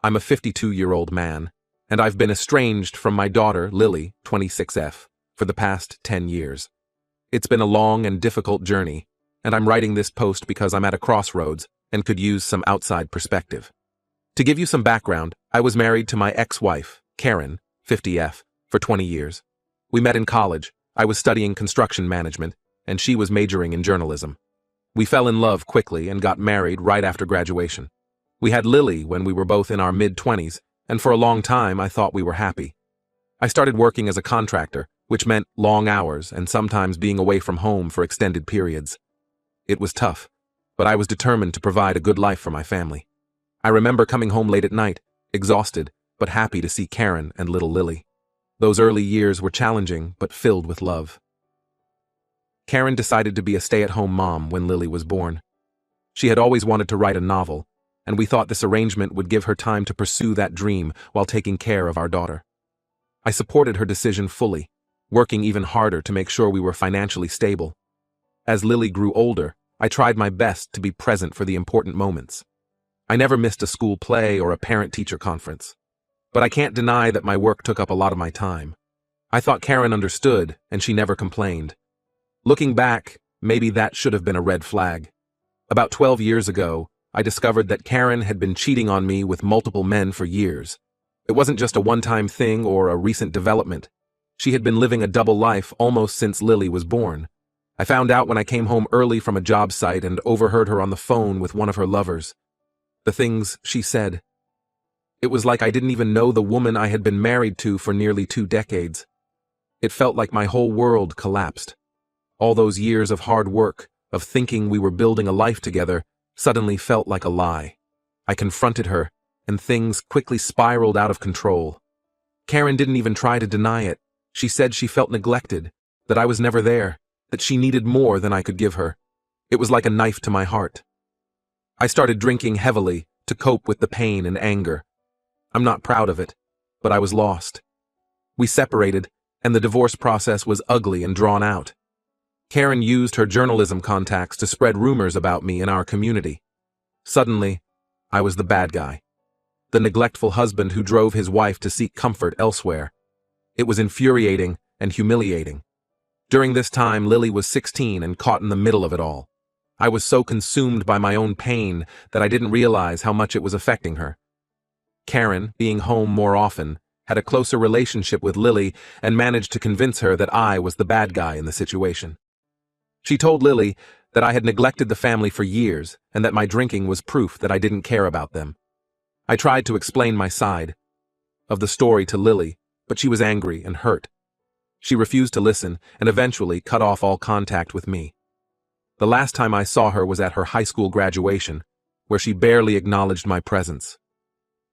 I'm a 52-year-old man, and I've been estranged from my daughter, Lily, 26F, for the past 10 years. It's been a long and difficult journey, and I'm writing this post because I'm at a crossroads and could use some outside perspective. To give you some background, I was married to my ex-wife, Karen, 50F, for 20 years. We met in college. I was studying construction management, and she was majoring in journalism. We fell in love quickly and got married right after graduation. We had Lily when we were both in our mid-20s, and for a long time I thought we were happy. I started working as a contractor, which meant long hours and sometimes being away from home for extended periods. It was tough, but I was determined to provide a good life for my family. I remember coming home late at night, exhausted, but happy to see Karen and little Lily. Those early years were challenging, but filled with love. Karen decided to be a stay-at-home mom when Lily was born. She had always wanted to write a novel, and we thought this arrangement would give her time to pursue that dream while taking care of our daughter. I supported her decision fully, working even harder to make sure we were financially stable. As Lily grew older, I tried my best to be present for the important moments. I never missed a school play or a parent-teacher conference. But I can't deny that my work took up a lot of my time. I thought Karen understood, and she never complained. Looking back, maybe that should have been a red flag. About 12 years ago, I discovered that Karen had been cheating on me with multiple men for years. It wasn't just a one-time thing or a recent development. She had been living a double life almost since Lily was born. I found out when I came home early from a job site and overheard her on the phone with one of her lovers. The things she said. It was like I didn't even know the woman I had been married to for nearly 2 decades. It felt like my whole world collapsed. All those years of hard work, of thinking we were building a life together, suddenly felt like a lie. I confronted her, and things quickly spiraled out of control. Karen didn't even try to deny it. She said she felt neglected, that I was never there, that she needed more than I could give her. It was like a knife to my heart. I started drinking heavily to cope with the pain and anger. I'm not proud of it, but I was lost. We separated, and the divorce process was ugly and drawn out. Karen used her journalism contacts to spread rumors about me in our community. Suddenly, I was the bad guy. The neglectful husband who drove his wife to seek comfort elsewhere. It was infuriating and humiliating. During this time, Lily was 16 and caught in the middle of it all. I was so consumed by my own pain that I didn't realize how much it was affecting her. Karen, being home more often, had a closer relationship with Lily and managed to convince her that I was the bad guy in the situation. She told Lily that I had neglected the family for years and that my drinking was proof that I didn't care about them. I tried to explain my side of the story to Lily, but she was angry and hurt. She refused to listen and eventually cut off all contact with me. The last time I saw her was at her high school graduation, where she barely acknowledged my presence.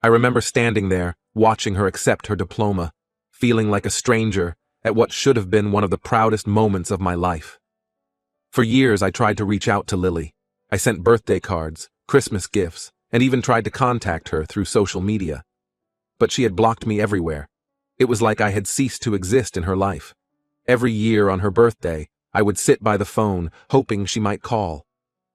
I remember standing there, watching her accept her diploma, feeling like a stranger at what should have been one of the proudest moments of my life. For years, I tried to reach out to Lily. I sent birthday cards, Christmas gifts, and even tried to contact her through social media. But she had blocked me everywhere. It was like I had ceased to exist in her life. Every year on her birthday, I would sit by the phone, hoping she might call.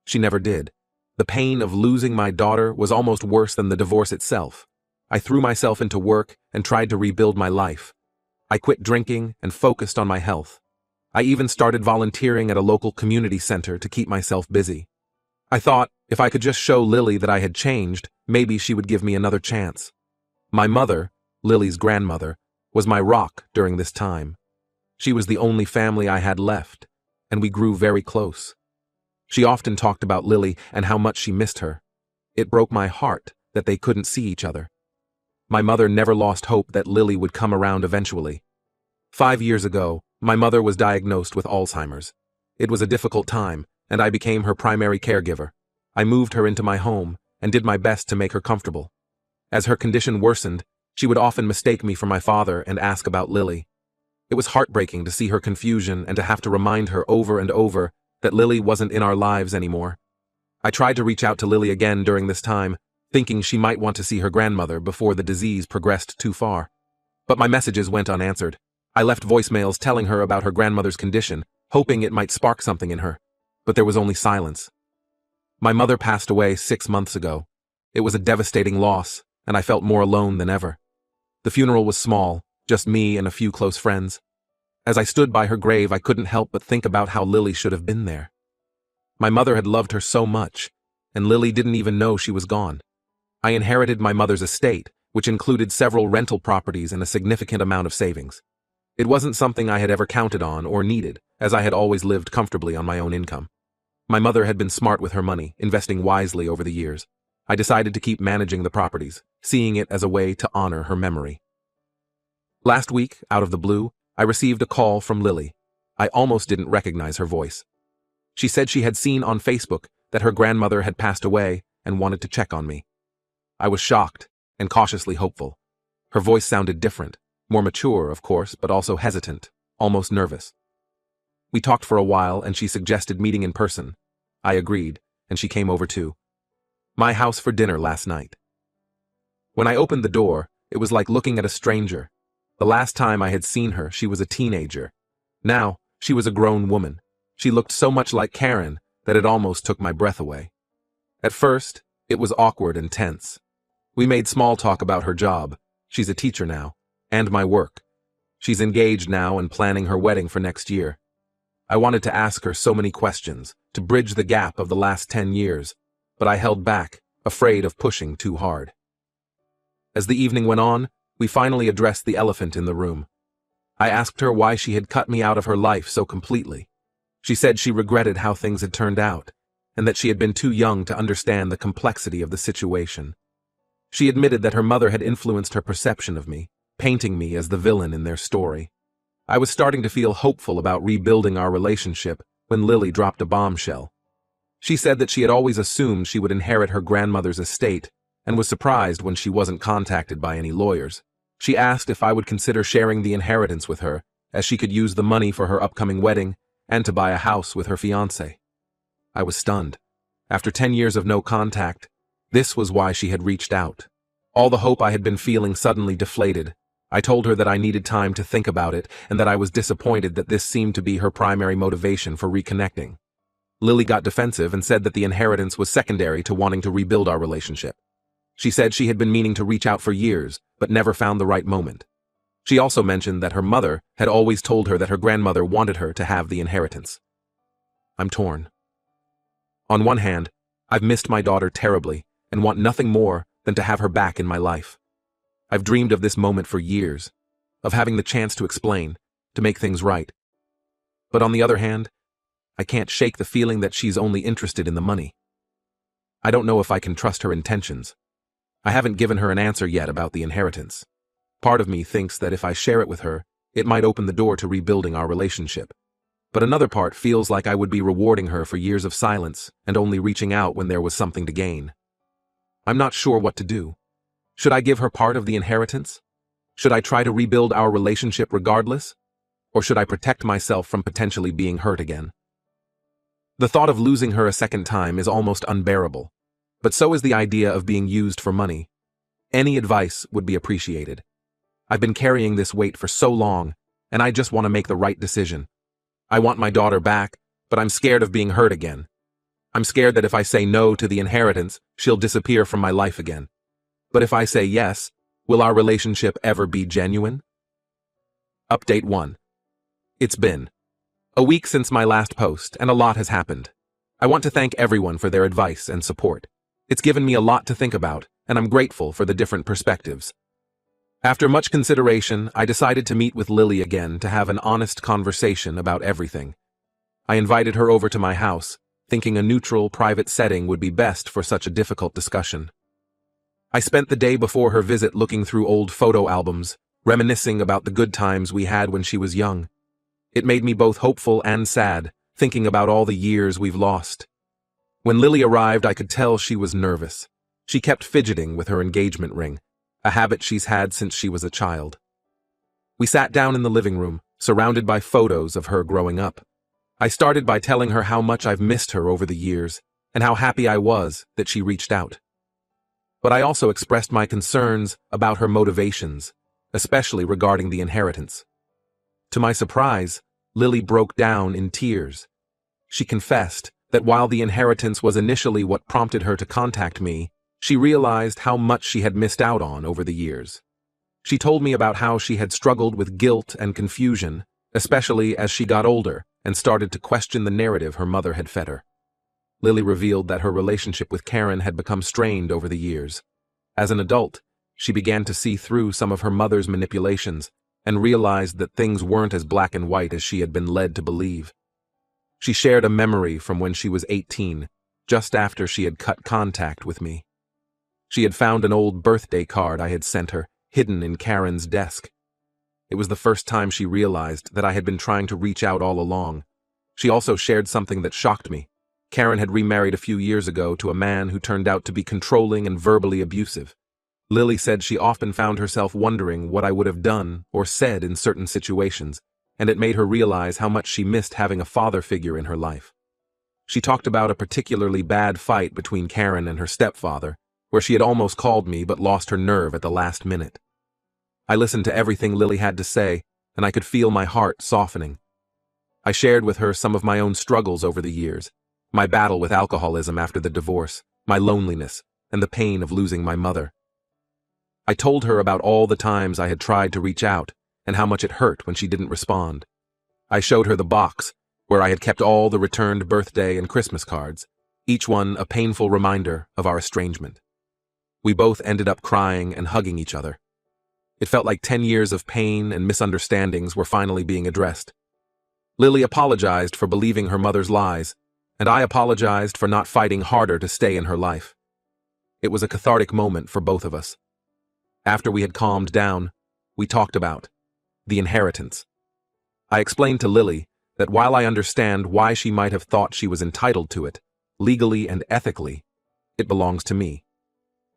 She never did. The pain of losing my daughter was almost worse than the divorce itself. I threw myself into work and tried to rebuild my life. I quit drinking and focused on my health. I even started volunteering at a local community center to keep myself busy. I thought, if I could just show Lily that I had changed, maybe she would give me another chance. My mother, Lily's grandmother, was my rock during this time. She was the only family I had left, and we grew very close. She often talked about Lily and how much she missed her. It broke my heart that they couldn't see each other. My mother never lost hope that Lily would come around eventually. 5 years ago, my mother was diagnosed with Alzheimer's. It was a difficult time, and I became her primary caregiver. I moved her into my home and did my best to make her comfortable. As her condition worsened, she would often mistake me for my father and ask about Lily. It was heartbreaking to see her confusion and to have to remind her over and over that Lily wasn't in our lives anymore. I tried to reach out to Lily again during this time, thinking she might want to see her grandmother before the disease progressed too far. But my messages went unanswered. I left voicemails telling her about her grandmother's condition, hoping it might spark something in her, but there was only silence. My mother passed away 6 months ago. It was a devastating loss, and I felt more alone than ever. The funeral was small, just me and a few close friends. As I stood by her grave, I couldn't help but think about how Lily should have been there. My mother had loved her so much, and Lily didn't even know she was gone. I inherited my mother's estate, which included several rental properties and a significant amount of savings. It wasn't something I had ever counted on or needed, as I had always lived comfortably on my own income. My mother had been smart with her money, investing wisely over the years. I decided to keep managing the properties, seeing it as a way to honor her memory. Last week, out of the blue, I received a call from Lily. I almost didn't recognize her voice. She said she had seen on Facebook that her grandmother had passed away and wanted to check on me. I was shocked and cautiously hopeful. Her voice sounded different, more mature, of course, but also hesitant, almost nervous. We talked for a while and she suggested meeting in person. I agreed, and she came over too. My house for dinner last night. When I opened the door, it was like looking at a stranger. The last time I had seen her, she was a teenager. Now, she was a grown woman. She looked so much like Karen that it almost took my breath away. At first, it was awkward and tense. We made small talk about her job. She's a teacher now, and my work. She's engaged now and planning her wedding for next year. I wanted to ask her so many questions, to bridge the gap of the last 10 years, but I held back, afraid of pushing too hard. As the evening went on, we finally addressed the elephant in the room. I asked her why she had cut me out of her life so completely. She said she regretted how things had turned out, and that she had been too young to understand the complexity of the situation. She admitted that her mother had influenced her perception of me, painting me as the villain in their story. I was starting to feel hopeful about rebuilding our relationship when Lily dropped a bombshell. She said that she had always assumed she would inherit her grandmother's estate and was surprised when she wasn't contacted by any lawyers. She asked if I would consider sharing the inheritance with her, as she could use the money for her upcoming wedding and to buy a house with her fiancé. I was stunned. After 10 years of no contact, this was why she had reached out. All the hope I had been feeling suddenly deflated. I told her that I needed time to think about it and that I was disappointed that this seemed to be her primary motivation for reconnecting. Lily got defensive and said that the inheritance was secondary to wanting to rebuild our relationship. She said she had been meaning to reach out for years, but never found the right moment. She also mentioned that her mother had always told her that her grandmother wanted her to have the inheritance. I'm torn. On one hand, I've missed my daughter terribly and want nothing more than to have her back in my life. I've dreamed of this moment for years, of having the chance to explain, to make things right. But on the other hand, I can't shake the feeling that she's only interested in the money. I don't know if I can trust her intentions. I haven't given her an answer yet about the inheritance. Part of me thinks that if I share it with her, it might open the door to rebuilding our relationship. But another part feels like I would be rewarding her for years of silence and only reaching out when there was something to gain. I'm not sure what to do. Should I give her part of the inheritance? Should I try to rebuild our relationship regardless? Or should I protect myself from potentially being hurt again? The thought of losing her a second time is almost unbearable, but so is the idea of being used for money. Any advice would be appreciated. I've been carrying this weight for so long, and I just want to make the right decision. I want my daughter back, but I'm scared of being hurt again. I'm scared that if I say no to the inheritance, she'll disappear from my life again. But if I say yes, will our relationship ever be genuine? Update 1. It's been a week since my last post, and a lot has happened. I want to thank everyone for their advice and support. It's given me a lot to think about, and I'm grateful for the different perspectives. After much consideration, I decided to meet with Lily again to have an honest conversation about everything. I invited her over to my house, thinking a neutral, private setting would be best for such a difficult discussion. I spent the day before her visit looking through old photo albums, reminiscing about the good times we had when she was young. It made me both hopeful and sad, thinking about all the years we've lost. When Lily arrived, I could tell she was nervous. She kept fidgeting with her engagement ring, a habit she's had since she was a child. We sat down in the living room, surrounded by photos of her growing up. I started by telling her how much I've missed her over the years, and how happy I was that she reached out. But I also expressed my concerns about her motivations, especially regarding the inheritance. To my surprise, Lily broke down in tears. She confessed that while the inheritance was initially what prompted her to contact me, She realized how much she had missed out on over the years. She told me about how she had struggled with guilt and confusion, especially as she got older and started to question the narrative her mother had fed her. Lily revealed that her relationship with Karen had become strained over the years. As an adult, she began to see through some of her mother's manipulations and realized that things weren't as black and white as she had been led to believe. She shared a memory from when she was 18, just after she had cut contact with me. She had found an old birthday card I had sent her, hidden in Karen's desk. It was the first time she realized that I had been trying to reach out all along. She also shared something that shocked me. Karen had remarried a few years ago to a man who turned out to be controlling and verbally abusive. Lily said she often found herself wondering what I would have done or said in certain situations, and it made her realize how much she missed having a father figure in her life. She talked about a particularly bad fight between Karen and her stepfather, where she had almost called me but lost her nerve at the last minute. I listened to everything Lily had to say, and I could feel my heart softening. I shared with her some of my own struggles over the years, my battle with alcoholism after the divorce, my loneliness, and the pain of losing my mother. I told her about all the times I had tried to reach out, and how much it hurt when she didn't respond. I showed her the box, where I had kept all the returned birthday and Christmas cards, each one a painful reminder of our estrangement. We both ended up crying and hugging each other. It felt like 10 years of pain and misunderstandings were finally being addressed. Lily apologized for believing her mother's lies, and I apologized for not fighting harder to stay in her life. It was a cathartic moment for both of us. After we had calmed down, we talked about the inheritance. I explained to Lily that while I understand why she might have thought she was entitled to it, legally and ethically, it belongs to me.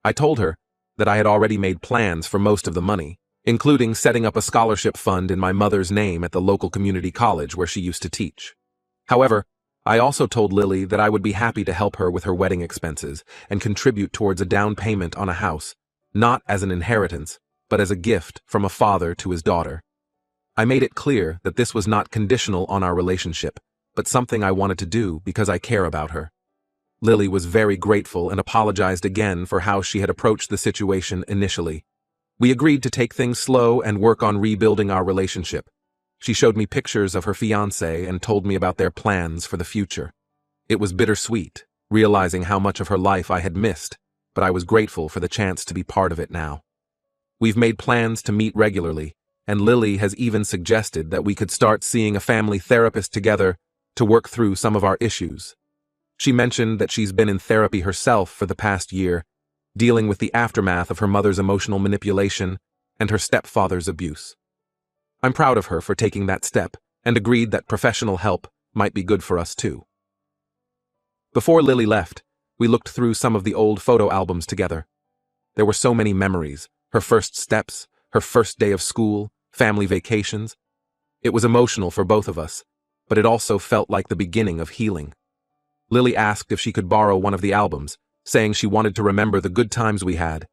I told her that I had already made plans for most of the money, including setting up a scholarship fund in my mother's name at the local community college where she used to teach. However, I also told Lily that I would be happy to help her with her wedding expenses and contribute towards a down payment on a house, not as an inheritance, but as a gift from a father to his daughter. I made it clear that this was not conditional on our relationship, but something I wanted to do because I care about her. Lily was very grateful and apologized again for how she had approached the situation initially. We agreed to take things slow and work on rebuilding our relationship. She showed me pictures of her fiancé and told me about their plans for the future. It was bittersweet, realizing how much of her life I had missed, but I was grateful for the chance to be part of it now. We've made plans to meet regularly, and Lily has even suggested that we could start seeing a family therapist together to work through some of our issues. She mentioned that she's been in therapy herself for the past year, dealing with the aftermath of her mother's emotional manipulation and her stepfather's abuse. I'm proud of her for taking that step and agreed that professional help might be good for us too. Before Lily left, we looked through some of the old photo albums together. There were so many memories, her first steps, her first day of school, family vacations. It was emotional for both of us, but it also felt like the beginning of healing. Lily asked if she could borrow one of the albums, saying she wanted to remember the good times we had.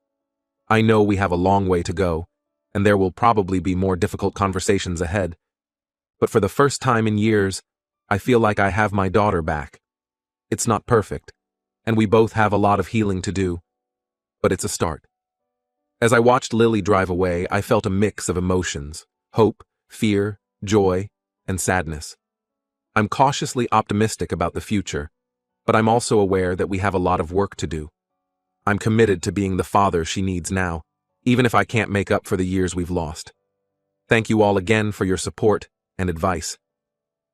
I know we have a long way to go, and there will probably be more difficult conversations ahead. But for the first time in years, I feel like I have my daughter back. It's not perfect, and we both have a lot of healing to do, but it's a start. As I watched Lily drive away, I felt a mix of emotions: hope, fear, joy, and sadness. I'm cautiously optimistic about the future, but I'm also aware that we have a lot of work to do. I'm committed to being the father she needs now, even if I can't make up for the years we've lost. Thank you all again for your support and advice.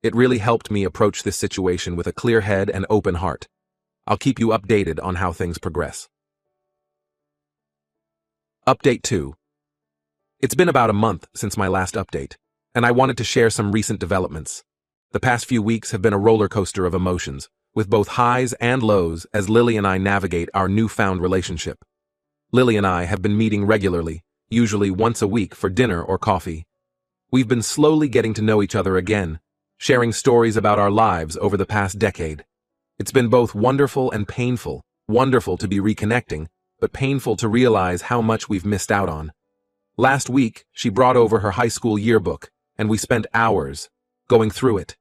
It really helped me approach this situation with a clear head and open heart. I'll keep you updated on how things progress. Update 2. It's been about a month since my last update, and I wanted to share some recent developments. The past few weeks have been a roller coaster of emotions, with both highs and lows as Lily and I navigate our newfound relationship. Lily and I have been meeting regularly, usually once a week for dinner or coffee. We've been slowly getting to know each other again, sharing stories about our lives over the past decade. It's been both wonderful and painful, wonderful to be reconnecting, but painful to realize how much we've missed out on. Last week, she brought over her high school yearbook, and we spent hours going through it.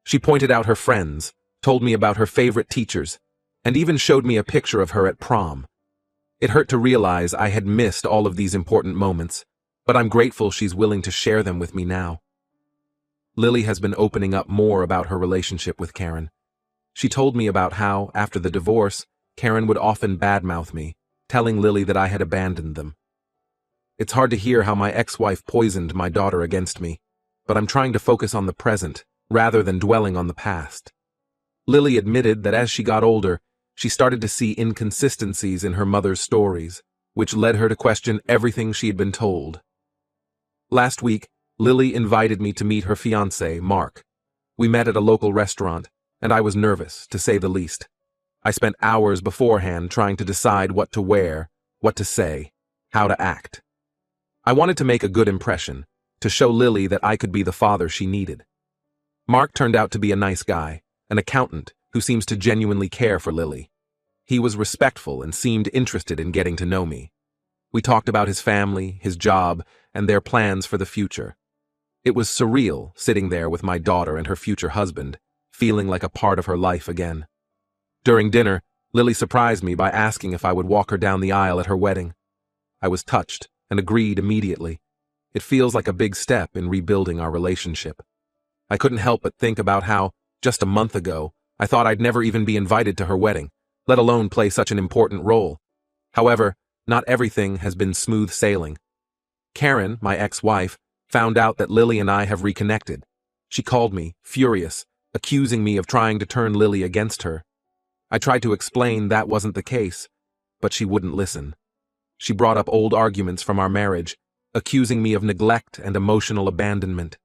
She pointed out her friends, told me about her favorite teachers, and even showed me a picture of her at prom. It hurt to realize I had missed all of these important moments, but I'm grateful she's willing to share them with me now. Lily has been opening up more about her relationship with Karen. She told me about how, after the divorce, Karen would often badmouth me, telling Lily that I had abandoned them. It's hard to hear how my ex-wife poisoned my daughter against me, but I'm trying to focus on the present rather than dwelling on the past. Lily admitted that as she got older, she started to see inconsistencies in her mother's stories, which led her to question everything she had been told. Last week, Lily invited me to meet her fiancé, Mark. We met at a local restaurant, and I was nervous, to say the least. I spent hours beforehand trying to decide what to wear, what to say, how to act. I wanted to make a good impression, to show Lily that I could be the father she needed. Mark turned out to be a nice guy, an accountant who seems to genuinely care for Lily. He was respectful and seemed interested in getting to know me. We talked about his family, his job, and their plans for the future. It was surreal sitting there with my daughter and her future husband, feeling like a part of her life again. During dinner, Lily surprised me by asking if I would walk her down the aisle at her wedding. I was touched and agreed immediately. It feels like a big step in rebuilding our relationship. I couldn't help but think about how, just a month ago, I thought I'd never even be invited to her wedding, let alone play such an important role. However, not everything has been smooth sailing. Karen, my ex-wife, found out that Lily and I have reconnected. She called me, furious, accusing me of trying to turn Lily against her. I tried to explain that wasn't the case, but she wouldn't listen. She brought up old arguments from our marriage, accusing me of neglect and emotional abandonment.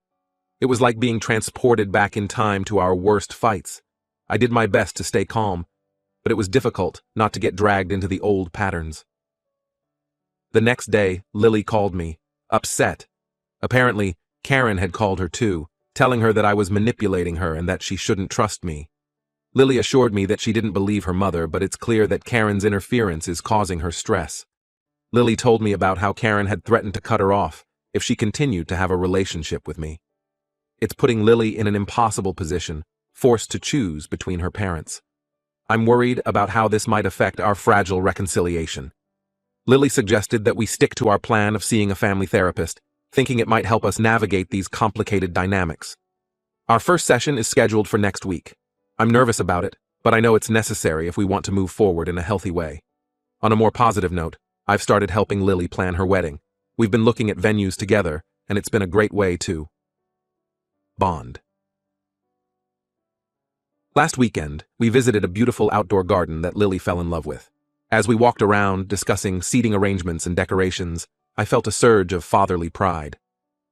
It was like being transported back in time to our worst fights. I did my best to stay calm, but it was difficult not to get dragged into the old patterns. The next day, Lily called me, upset. Apparently, Karen had called her too, telling her that I was manipulating her and that she shouldn't trust me. Lily assured me that she didn't believe her mother, but it's clear that Karen's interference is causing her stress. Lily told me about how Karen had threatened to cut her off if she continued to have a relationship with me. It's putting Lily in an impossible position, forced to choose between her parents. I'm worried about how this might affect our fragile reconciliation. Lily suggested that we stick to our plan of seeing a family therapist, thinking it might help us navigate these complicated dynamics. Our first session is scheduled for next week. I'm nervous about it, but I know it's necessary if we want to move forward in a healthy way. On a more positive note, I've started helping Lily plan her wedding. We've been looking at venues together, and it's been a great way to bond. Last weekend, we visited a beautiful outdoor garden that Lily fell in love with. As we walked around, discussing seating arrangements and decorations, I felt a surge of fatherly pride.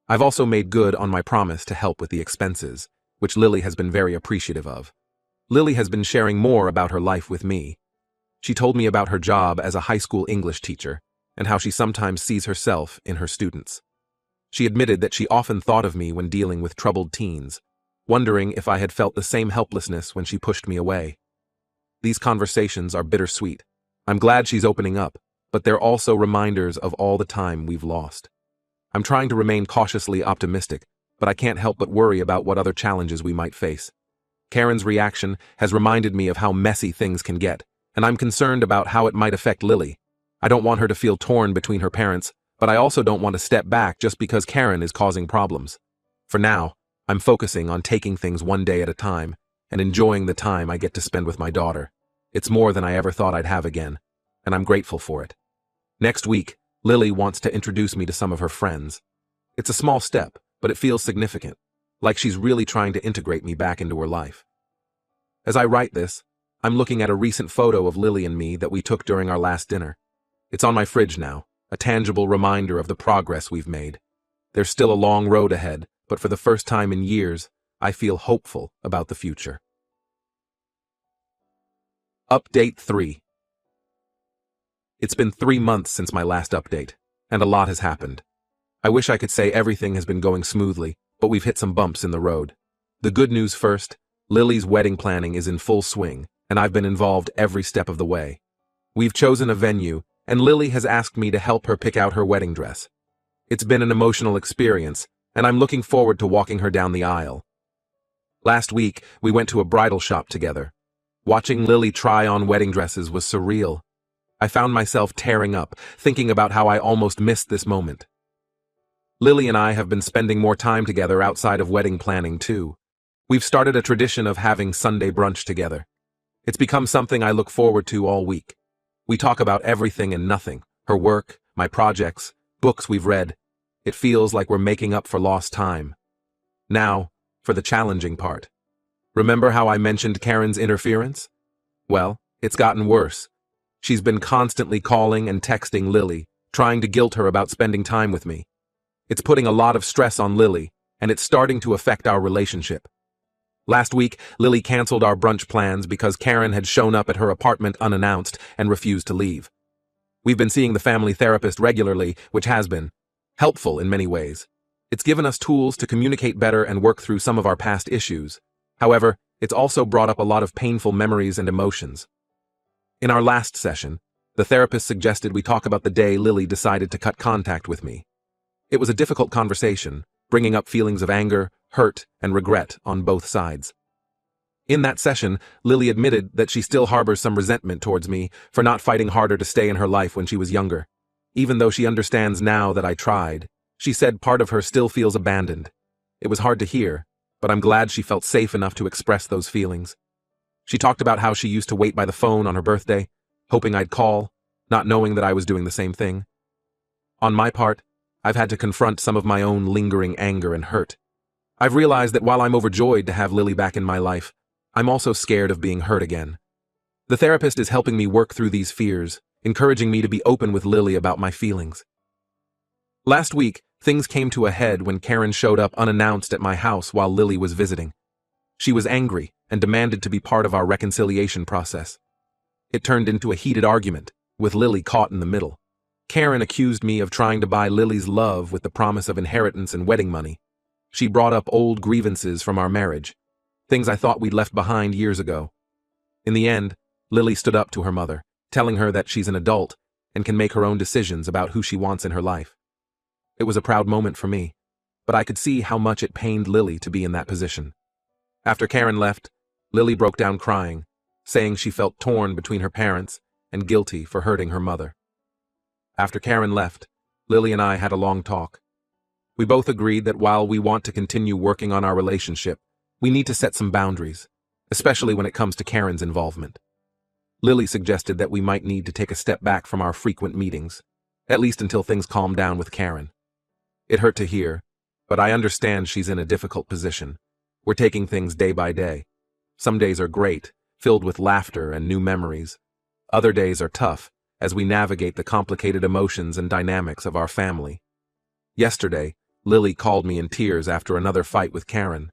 I've also made good on my promise to help with the expenses, which Lily has been very appreciative of. Lily has been sharing more about her life with me. She told me about her job as a high school English teacher and how she sometimes sees herself in her students. She admitted that she often thought of me when dealing with troubled teens, wondering if I had felt the same helplessness when she pushed me away. These conversations are bittersweet. I'm glad she's opening up, but they're also reminders of all the time we've lost. I'm trying to remain cautiously optimistic, but I can't help but worry about what other challenges we might face. Karen's reaction has reminded me of how messy things can get, and I'm concerned about how it might affect Lily. I don't want her to feel torn between her parents, but I also don't want to step back just because Karen is causing problems. For now, I'm focusing on taking things one day at a time and enjoying the time I get to spend with my daughter. It's more than I ever thought I'd have again, and I'm grateful for it. Next week, Lily wants to introduce me to some of her friends. It's a small step, but it feels significant, like she's really trying to integrate me back into her life. As I write this, I'm looking at a recent photo of Lily and me that we took during our last dinner. It's on my fridge now, a tangible reminder of the progress we've made. There's still a long road ahead, but for the first time in years, I feel hopeful about the future. Update 3. It's been 3 months since my last update, and a lot has happened. I wish I could say everything has been going smoothly, but we've hit some bumps in the road. The good news first, Lily's wedding planning is in full swing, and I've been involved every step of the way. We've chosen a venue, and Lily has asked me to help her pick out her wedding dress. It's been an emotional experience, and I'm looking forward to walking her down the aisle. Last week, we went to a bridal shop together. Watching Lily try on wedding dresses was surreal. I found myself tearing up, thinking about how I almost missed this moment. Lily and I have been spending more time together outside of wedding planning, too. We've started a tradition of having Sunday brunch together. It's become something I look forward to all week. We talk about everything and nothing, her work, my projects, books we've read. It feels like we're making up for lost time. Now, for the challenging part. Remember how I mentioned Karen's interference? Well, it's gotten worse. She's been constantly calling and texting Lily, trying to guilt her about spending time with me. It's putting a lot of stress on Lily, and it's starting to affect our relationship. Last week, Lily canceled our brunch plans because Karen had shown up at her apartment unannounced and refused to leave. We've been seeing the family therapist regularly, which has been helpful in many ways. It's given us tools to communicate better and work through some of our past issues. However, it's also brought up a lot of painful memories and emotions. In our last session, the therapist suggested we talk about the day Lily decided to cut contact with me. It was a difficult conversation, bringing up feelings of anger, hurt, and regret on both sides. In that session, Lily admitted that she still harbors some resentment towards me for not fighting harder to stay in her life when she was younger. Even though she understands now that I tried, she said part of her still feels abandoned. It was hard to hear, but I'm glad she felt safe enough to express those feelings. She talked about how she used to wait by the phone on her birthday, hoping I'd call, not knowing that I was doing the same thing. On my part, I've had to confront some of my own lingering anger and hurt. I've realized that while I'm overjoyed to have Lily back in my life, I'm also scared of being hurt again. The therapist is helping me work through these fears, encouraging me to be open with Lily about my feelings. Last week, things came to a head when Karen showed up unannounced at my house while Lily was visiting. She was angry and demanded to be part of our reconciliation process. It turned into a heated argument, with Lily caught in the middle. Karen accused me of trying to buy Lily's love with the promise of inheritance and wedding money. She brought up old grievances from our marriage, things I thought we'd left behind years ago. In the end, Lily stood up to her mother, telling her that she's an adult and can make her own decisions about who she wants in her life. It was a proud moment for me, but I could see how much it pained Lily to be in that position. After Karen left, Lily broke down crying, saying she felt torn between her parents and guilty for hurting her mother. After Karen left, Lily and I had a long talk. We both agreed that while we want to continue working on our relationship, we need to set some boundaries, especially when it comes to Karen's involvement. Lily suggested that we might need to take a step back from our frequent meetings, at least until things calm down with Karen. It hurt to hear, but I understand she's in a difficult position. We're taking things day by day. Some days are great, filled with laughter and new memories. Other days are tough, as we navigate the complicated emotions and dynamics of our family. Yesterday, Lily called me in tears after another fight with Karen.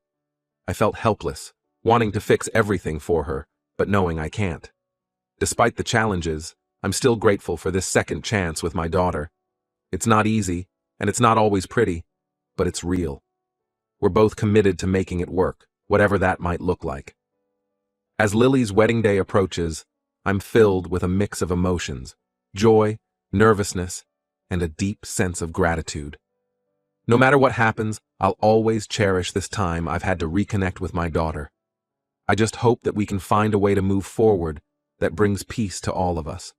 I felt helpless, wanting to fix everything for her, but knowing I can't. Despite the challenges, I'm still grateful for this second chance with my daughter. It's not easy, and it's not always pretty, but it's real. We're both committed to making it work, whatever that might look like. As Lily's wedding day approaches, I'm filled with a mix of emotions, joy, nervousness, and a deep sense of gratitude. No matter what happens, I'll always cherish this time I've had to reconnect with my daughter. I just hope that we can find a way to move forward that brings peace to all of us.